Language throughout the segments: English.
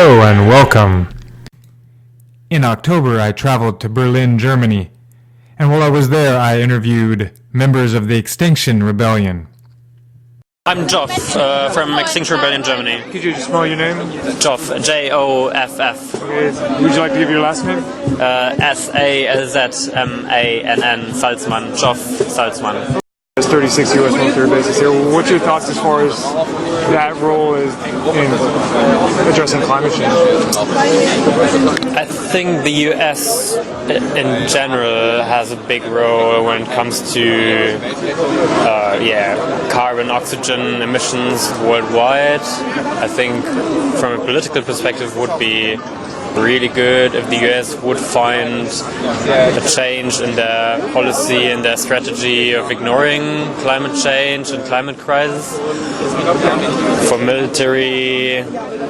Hello and welcome. In October, I traveled to Berlin, Germany, and while I was there, I interviewed members of the Extinction Rebellion. I'm Joff from Extinction Rebellion, Germany. Could you just spell your name? Joff, J-O-F-F. Okay. Would you like to give your last name? S-A-L-Z-M-A-N-N, Salzmann, Joff Salzmann. There's 36 U.S. military bases here. What's your thoughts as far as that role is in addressing climate change? I think the U.S. in general has a big role when it comes to carbon, oxygen emissions worldwide. I think from a political perspective would be really good if the US would find a change in their policy and their strategy of ignoring climate change and climate crisis. For military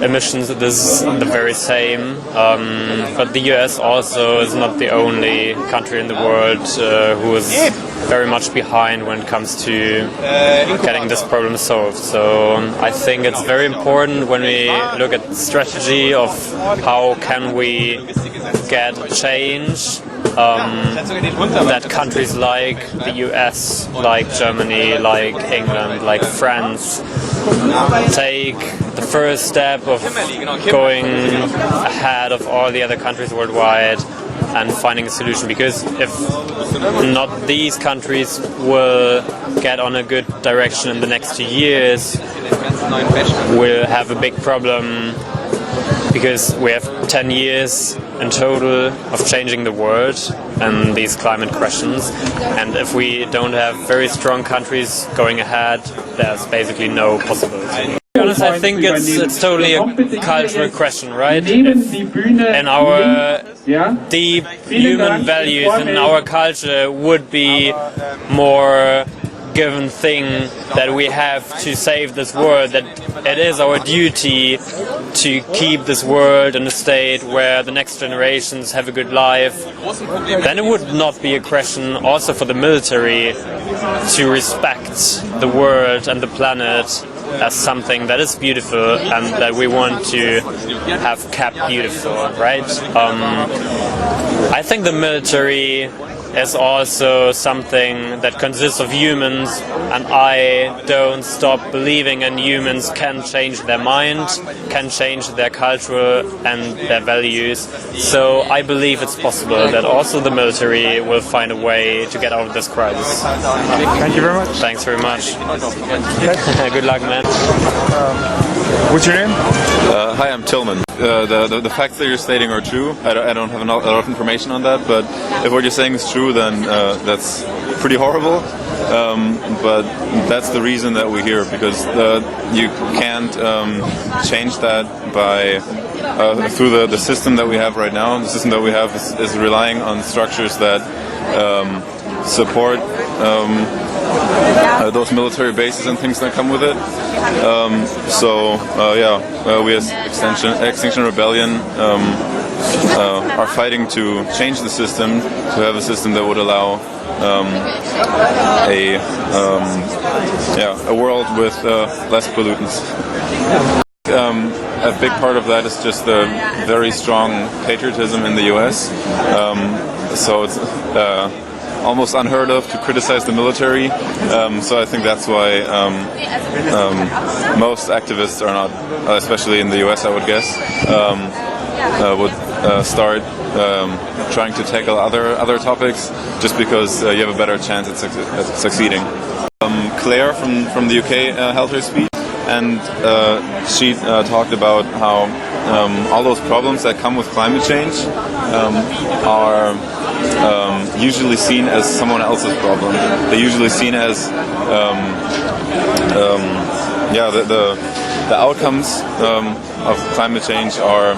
emissions it is the very same, but the US also is not the only country in the world who is very much behind when it comes to getting this problem solved. So I think it's very important when we look at the strategy of how can we get change that countries like the US, like Germany, like England, like France take the first step of going ahead of all the other countries worldwide and finding a solution, because if not these countries will get on a good direction in the next 2 years, we'll have a big problem, because we have 10 years in total of changing the world and these climate questions, and if we don't have very strong countries going ahead, there's basically no possibility. To be honest, I think it's totally a cultural question, right? And our deep human values in our culture would be more given thing that we have to save this world, that it is our duty to keep this world in a state where the next generations have a good life, then it would not be a question also for the military to respect the world and the planet as something that is beautiful and that we want to have kept beautiful, right? I think the military is also something that consists of humans, and I don't stop believing in humans can change their mind, can change their culture and their values. So I believe it's possible that also the military will find a way to get out of this crisis. Thank you very much. Thanks very much. Good luck, man. What's your name? Hi, I'm Tillman. The facts that you're stating are true. I don't have a lot of information on that, but if what you're saying is true, then that's pretty horrible. But that's the reason that we're here, because you can't change that by through the system that we have right now. The system that we have is relying on structures that support those military bases and things that come with it. We as Extinction Rebellion are fighting to change the system, to have a system that would allow a world with less pollutants. A big part of that is just the very strong patriotism in the US. So it's almost unheard of to criticize the military, so I think that's why most activists are not, especially in the US I would guess, would start trying to tackle other topics just because you have a better chance at succeeding. Claire from the UK held her speech, and she talked about how all those problems that come with climate change are usually seen as someone else's problem. They're usually seen as the outcomes of climate change are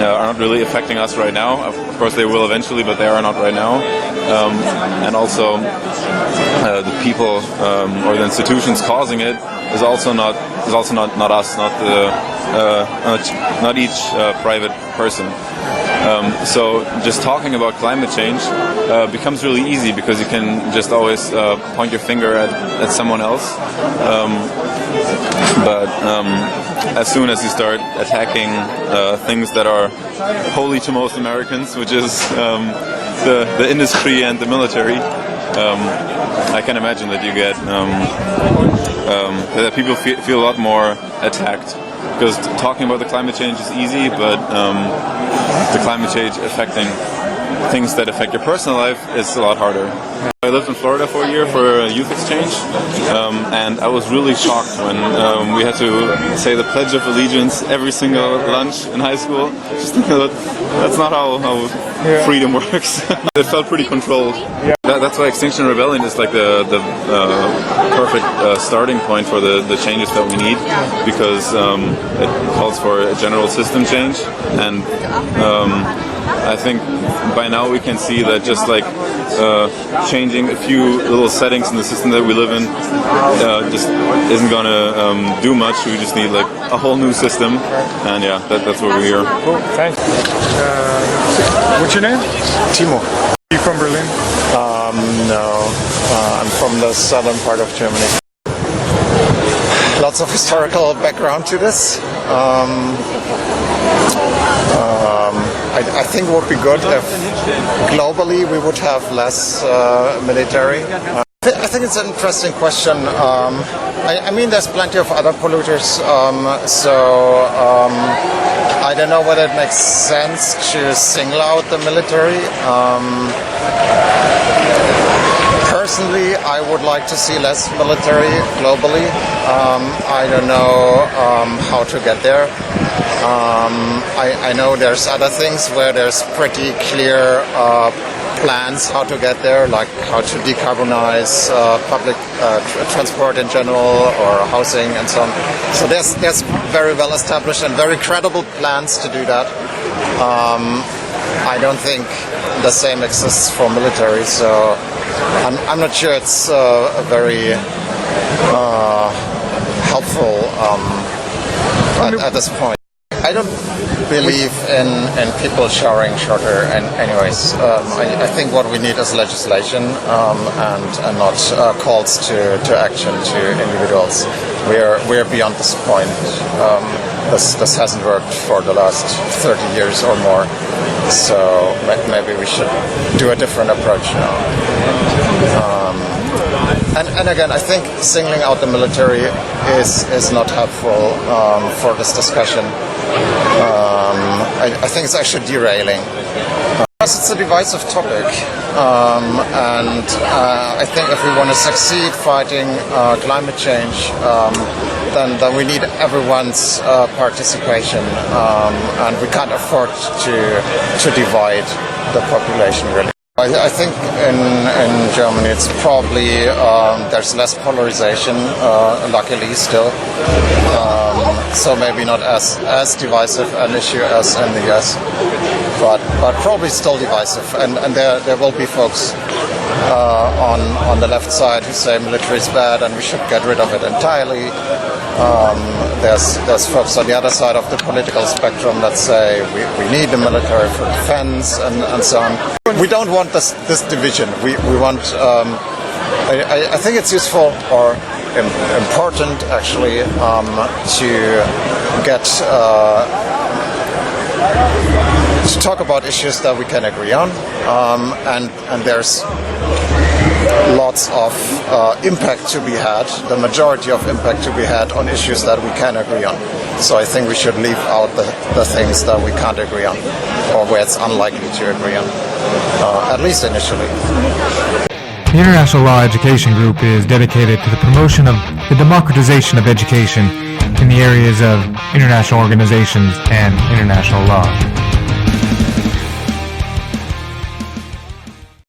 not really affecting us right now. Of course they will eventually, but they are not right now. And also the people or the institutions causing it is also not us, not each private person. So just talking about climate change becomes really easy, because you can just always point your finger at someone else. But as soon as you start attacking things that are holy to most Americans, which is the industry and the military, I can imagine that you get that people feel a lot more attacked. Because talking about the climate change is easy, but the climate change affecting things that affect your personal life is a lot harder. I lived in Florida for a year for a youth exchange, and I was really shocked when we had to say the Pledge of Allegiance every single lunch in high school. Just that's not how freedom works. It felt pretty controlled. Yeah. That's why Extinction Rebellion is like the perfect starting point for the changes that we need, because it calls for a general system change, and I think by now we can see that just like changing a few little settings in the system that we live in just isn't gonna do much. We just need like a whole new system, and yeah, that's what we're here. Cool, thanks. What's your name? Timo. Are you from Berlin? No, I'm from the southern part of Germany. Lots of historical background to this. I think it would be good if globally we would have less military. I think it's an interesting question. I mean, there's plenty of other polluters, so I don't know whether it makes sense to single out the military. Personally, I would like to see less military globally. I don't know how to get there. I know there's other things where there's pretty clear plans how to get there, like how to decarbonize public transport in general, or housing and so on. So there's very well established and very credible plans to do that. I don't think the same exists for military, so I'm not sure it's a very helpful at this point. I don't believe in people showering shorter, and anyways, I think what we need is legislation and not calls to action to individuals. We're beyond this point. This hasn't worked for the last 30 years or more, so maybe we should do a different approach now. And again, I think singling out the military is not helpful for this discussion. I think it's actually derailing. It's a divisive topic, and I think if we want to succeed fighting climate change, then we need everyone's participation, and we can't afford to divide the population, really. I think in Germany it's probably there's less polarization, luckily still, so maybe not as divisive an issue as in the US, but probably still divisive, and there will be folks on the left side who say military is bad and we should get rid of it entirely. There's folks on the other side of the political spectrum that say we need the military for defense and so on. We don't want this division. We want. I think it's useful or important actually to get to talk about issues that we can agree on, and there's lots of impact to be had, the majority of impact to be had on issues that we can agree on. So I think we should leave out the things that we can't agree on, or where it's unlikely to agree on, at least initially. The International Law Education Group is dedicated to the promotion of the democratization of education in the areas of international organizations and international law.